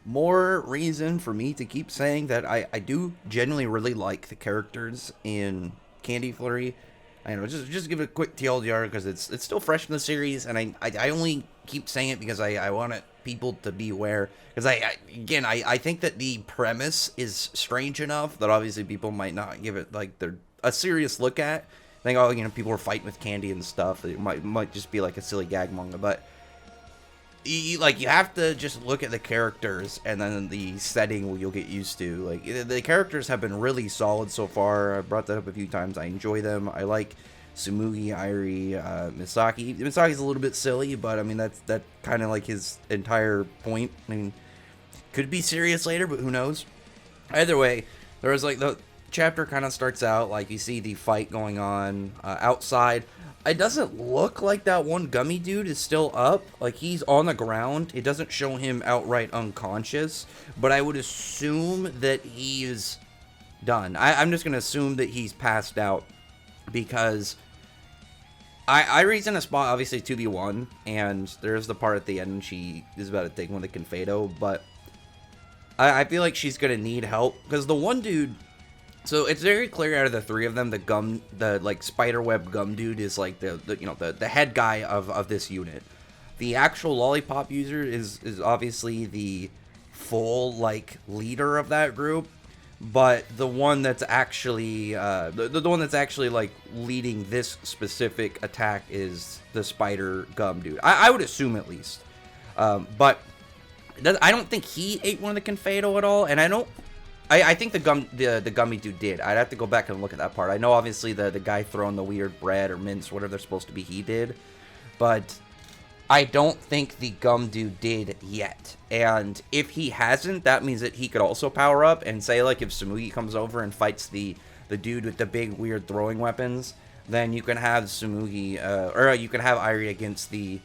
more reason for me to keep saying that I do genuinely really like the characters in Candy Flurry. I know, just give it a quick TLDR because it's still fresh in the series, and I only keep saying it because I want people to be aware. Because I think that the premise is strange enough that obviously people might not give it like their a serious look at. Think, oh, people are fighting with candy and stuff. It might just be like a silly gag manga, but you have to just look at the characters and then the setting you'll get used to. Like the characters have been really solid so far. I brought that up a few times. I enjoy them. I like Sumugi, Airi, Misaki. Misaki's a little bit silly, but I mean that kind of like his entire point. I mean, could be serious later, but who knows? Either way, there was like the chapter kind of starts out like you see the fight going on outside. It doesn't look like that one gummy dude is still up. Like, he's on the ground. It doesn't show him outright unconscious. But I would assume that he is done. I'm just going to assume that he's passed out. Because Irie's in a spot, obviously, 2v1. And there's the part at the end she is about to take one with the Confado. But I feel like she's going to need help. Because the one dude... So it's very clear out of the three of them, the like spiderweb gum dude is like the head guy of this unit. The actual lollipop user is obviously the full like leader of that group, but the one that's actually the one that's actually like leading this specific attack is the spider gum dude. I would assume at least, but I don't think he ate one of the Confado at all, and I think the gummy dude did. I'd have to go back and look at that part. I know obviously the guy throwing the weird bread or mince, whatever they're supposed to be, he did. But I don't think the gum dude did yet. And if he hasn't, that means that he could also power up and say like if Sumugi comes over and fights the dude with the big weird throwing weapons, then you can have Sumugi or you can have Irie against the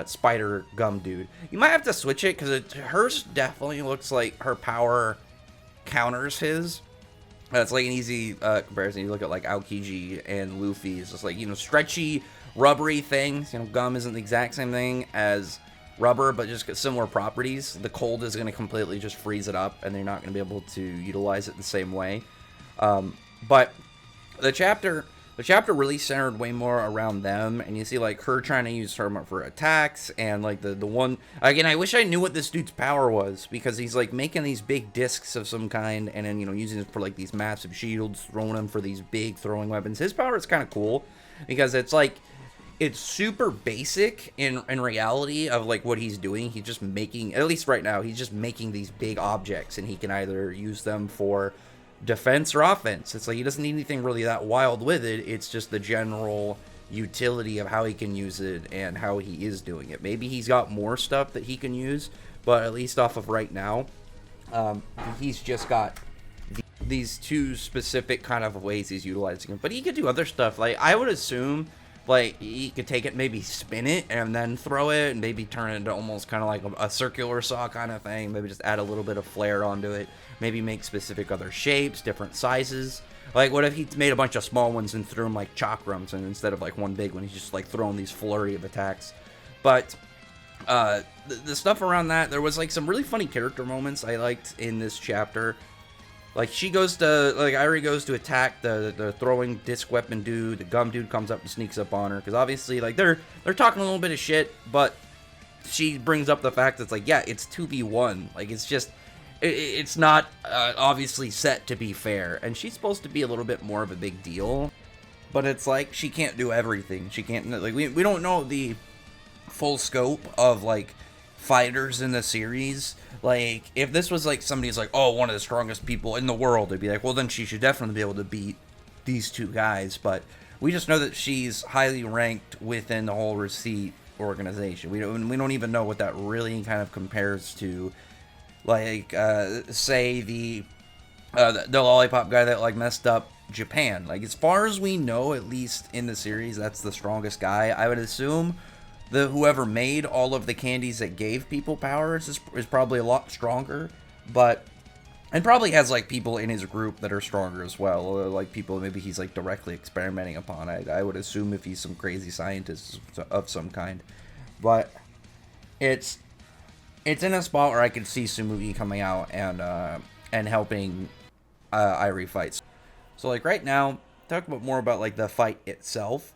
spider gum dude. You might have to switch it because hers definitely looks like her power counters his. It's like an easy comparison. You look at like Aokiji and Luffy. It's just like, stretchy, rubbery things. Gum isn't the exact same thing as rubber, but just got similar properties. The cold is going to completely just freeze it up, and they're not going to be able to utilize it the same way. But the chapter really centered way more around them, and you see like her trying to use her for attacks, and like the one again. I wish I knew what this dude's power was, because he's like making these big discs of some kind, and then using it for like these massive shields, throwing them for these big throwing weapons. His power is kind of cool because it's super basic in reality of like what he's doing. He's just making, at least right now, he's just making these big objects, and he can either use them for defense or offense. It's like he doesn't need anything really that wild with it. It's just the general utility of how he can use it and how he is doing it. Maybe he's got more stuff that he can use, but at least off of right now, he's just got these two specific kind of ways he's utilizing it. But he could do other stuff. Like, I would assume like he could take it, maybe spin it and then throw it, and maybe turn it into almost kind of like a circular saw kind of thing. Maybe just add a little bit of flair onto it. Maybe make specific other shapes, different sizes. Like, what if he made a bunch of small ones and threw them like chakrams, and instead of like one big one, he's just like throwing these flurry of attacks. But the stuff around that, there was like some really funny character moments I liked in this chapter. Like, Irie goes to attack the throwing disc weapon dude. The gum dude comes up and sneaks up on her. Because obviously, like, they're talking a little bit of shit. But she brings up the fact that it's like, yeah, it's 2v1. Like, it's just, it's not obviously set to be fair. And she's supposed to be a little bit more of a big deal. But it's like, she can't do everything. She can't, like, we don't know the full scope of, like, fighters in the series. Like, if this was like somebody's like, oh, one of the strongest people in the world, they'd be like, well, then she should definitely be able to beat these two guys. But we just know that she's highly ranked within the whole Receipt organization. We don't even know what that really kind of compares to. Like, say the lollipop guy that like messed up Japan. Like, as far as we know, at least in the series, that's the strongest guy. I would assume whoever made all of the candies that gave people powers is probably a lot stronger, and probably has like people in his group that are stronger as well, or like people maybe he's like directly experimenting upon. I would assume if he's some crazy scientist of some kind, but it's it's in a spot where I could see Tsumugi coming out and helping Irie fight. So like right now, talk about more about like the fight itself.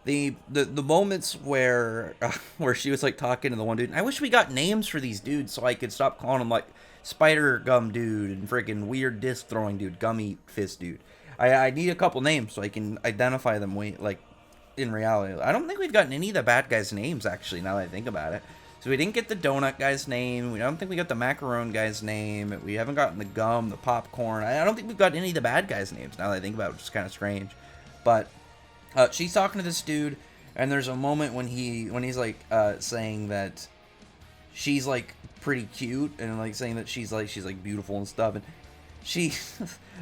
The moments where where she was like talking to the one dude. I wish we got names for these dudes so I could stop calling them like Spider Gum Dude and freaking Weird Disc Throwing Dude, Gummy Fist Dude. I need a couple names so I can identify them like in reality. I don't think we've gotten any of the bad guys' names actually. Now that I think about it. So we didn't get the donut guy's name. We don't think we got the macaron guy's name. We haven't gotten the gum, the popcorn. I don't think we've got any of the bad guys' names now that I think about it, which is kind of strange. But she's talking to this dude, and there's a moment when he's like saying that she's like pretty cute, and like saying that she's like beautiful and stuff. And she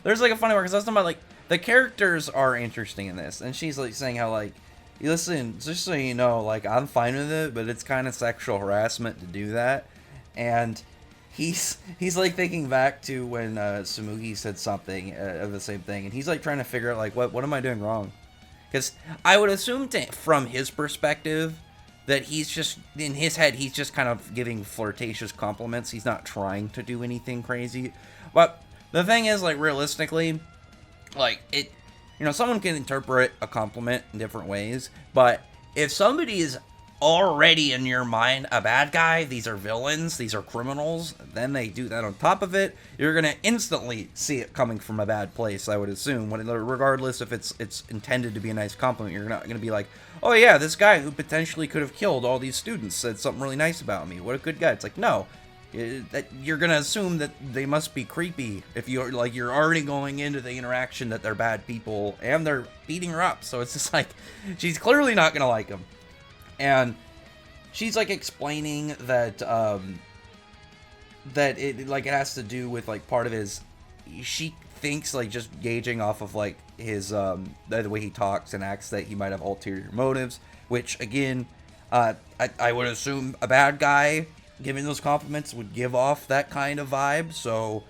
there's like a funny part because I was talking about like the characters are interesting in this, and she's like saying how like, listen, just so you know, like I'm fine with it, but it's kind of sexual harassment to do that. And he's like thinking back to when Tsumugi said something of the same thing, and he's like trying to figure out like what am I doing wrong? Because I would assume from his perspective that he's just in his head he's just kind of giving flirtatious compliments. He's not trying to do anything crazy. But the thing is, like, realistically, like it. You know, someone can interpret a compliment in different ways, but if somebody is already in your mind a bad guy, these are villains, these are criminals, then they do that on top of it, you're going to instantly see it coming from a bad place, I would assume, regardless if it's intended to be a nice compliment. You're not going to be like, oh yeah, this guy who potentially could have killed all these students said something really nice about me. What a good guy. It's like, no. That you're gonna assume that they must be creepy if you're already going into the interaction that they're bad people and they're beating her up. So it's just like she's clearly not gonna like them, and she's like explaining that that it has to do with like part of his. She thinks like just gauging off of like his the way he talks and acts that he might have ulterior motives, which again, I would assume a bad guy giving those compliments would give off that kind of vibe, so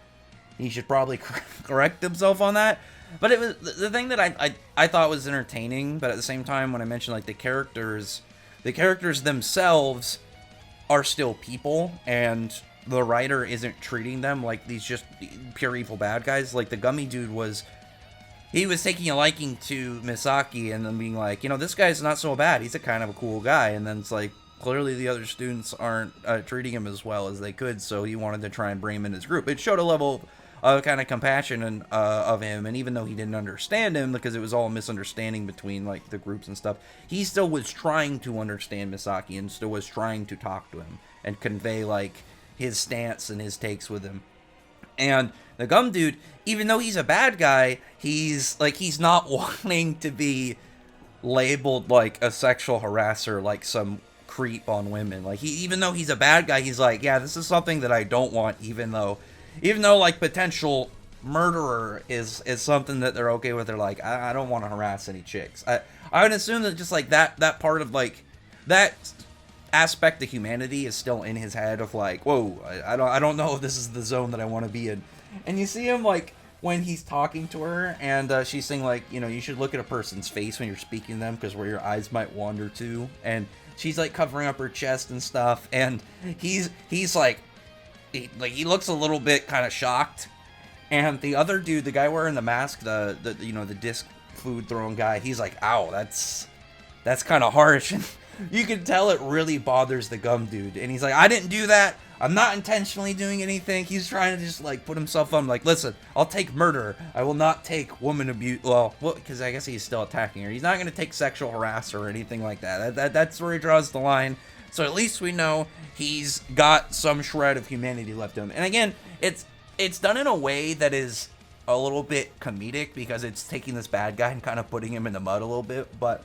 he should probably correct himself on that. But it was the thing that I thought was entertaining, but at the same time, when I mentioned like the characters themselves are still people, and the writer isn't treating them like these just pure evil bad guys. Like the gummy dude was taking a liking to Misaki and then being like, you know, this guy's not so bad, he's a kind of a cool guy, and then it's like, clearly the other students aren't treating him as well as they could, so he wanted to try and bring him in his group. It showed a level of kind of compassion and of him, and even though he didn't understand him, because it was all a misunderstanding between like the groups and stuff, he still was trying to understand Misaki and still was trying to talk to him and convey like his stance and his takes with him. And the gum dude, even though he's a bad guy, he's not wanting to be labeled like a sexual harasser, like some creep on women. Like even though he's a bad guy, he's like, yeah, this is something that I don't want, even though like potential murderer is something that they're okay with. They're like, I don't want to harass any chicks. I would assume that just like that part of like that aspect of humanity is still in his head of like, whoa, I don't know if this is the zone that I want to be in. And you see him like when he's talking to her, and she's saying like, you know, you should look at a person's face when you're speaking to them, because where your eyes might wander to, and she's like covering up her chest and stuff, and he's like he looks a little bit kind of shocked. And the other dude, the guy wearing the mask, the you know, the disc food throwing guy, he's like, ow, that's kind of harsh. And you can tell it really bothers the gum dude, and he's like, I didn't do that, I'm not intentionally doing anything. He's trying to just like put himself on, like, listen, I'll take murder, I will not take woman abuse. Well, because I guess he's still attacking her. He's not going to take sexual harass or anything like that. That's where he draws the line. So at least we know he's got some shred of humanity left to him. And again, it's done in a way that is a little bit comedic, because it's taking this bad guy and kind of putting him in the mud a little bit, but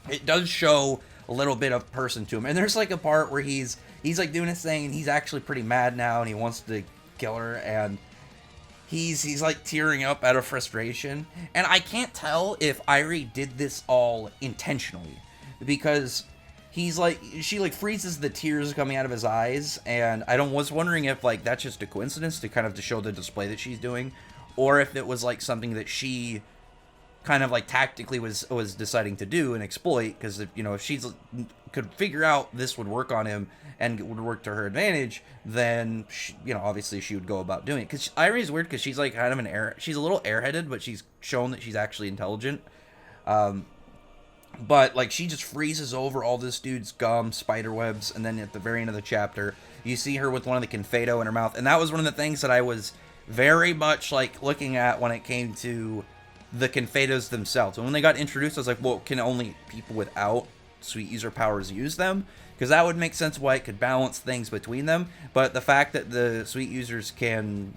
it does show a little bit of person to him. And there's like a part where he's like doing his thing, and he's actually pretty mad now, and he wants to kill her, and he's like tearing up out of frustration. And I can't tell if Irie did this all intentionally, because she like freezes the tears coming out of his eyes, and I was wondering if like that's just a coincidence to kind of to show the display that she's doing, or if it was like something that she kind of like tactically was deciding to do and exploit, because if, you know, if she's could figure out this would work on him and it would work to her advantage, then she, you know, obviously she would go about doing it. Because Irie's weird because she's like kind of she's a little airheaded, but she's shown that she's actually intelligent. But like she just freezes over all this dude's gum, spider webs, and then at the very end of the chapter, you see her with one of the confedo in her mouth, and that was one of the things that I was very much like looking at when it came to the confedos themselves. And when they got introduced, I was like, well, can only people without sweet user powers use them? Because that would make sense why it could balance things between them. But the fact that the sweet users can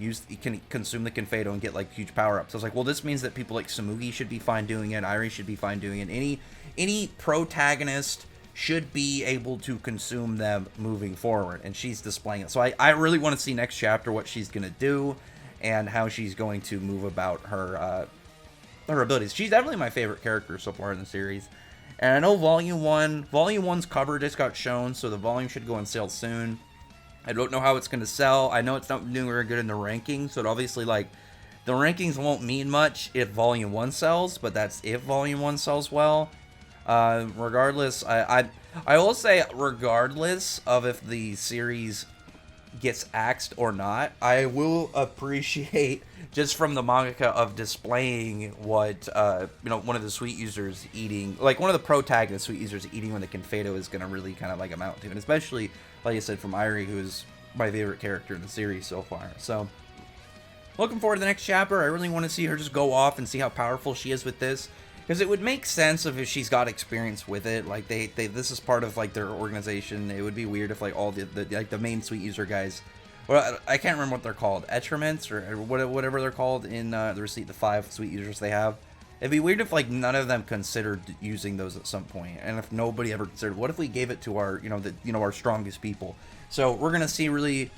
consume the confedo and get like huge power ups, I was like, well, this means that people like Samugi should be fine doing it, Irie should be fine doing it, any protagonist should be able to consume them moving forward, and she's displaying it. So I really want to see next chapter what she's gonna do and how she's going to move about her abilities. She's definitely my favorite character so far in the series. And I know Volume 1's cover just got shown, so the volume should go on sale soon. I don't know how it's going to sell. I know it's not doing very good in the rankings, so obviously, like, the rankings won't mean much if Volume 1 sells, but that's if Volume 1 sells well. Regardless, I will say, regardless of if the series gets axed or not, I will appreciate just from the mangaka of displaying what you know, one of the sweet users eating, like one of the protagonist sweet users eating when the confedo is going to really kind of like amount to, and especially like I said from Irie, who is my favorite character in the series so far. So looking forward to the next chapter. I really want to see her just go off and see how powerful she is with this, because it would make sense if she's got experience with it. Like they this is part of like their organization. It would be weird if like all the like the main sweet user guys, well, I can't remember what they're called, etriments or whatever they're called in the receipt, the 5 sweet users they have. It'd be weird if like none of them considered using those at some point, and if nobody ever considered, what if we gave it to our our strongest people? So we're gonna see really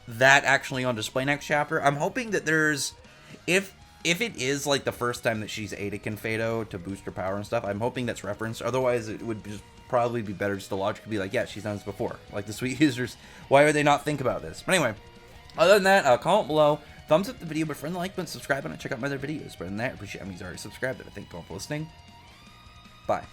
that actually on display next chapter. I'm hoping that there's, if it is like the first time that she's ate a confedo to boost her power and stuff, I'm hoping that's referenced. Otherwise, it would just probably be better just to logically be like, yeah, she's done this before. Like the sweet users, why would they not think about this? But anyway, other than that, comment below, thumbs up the video, but friend the like button, subscribe, and check out my other videos. But other than that, I appreciate everyone who's already subscribed. I thank you all for listening. Bye.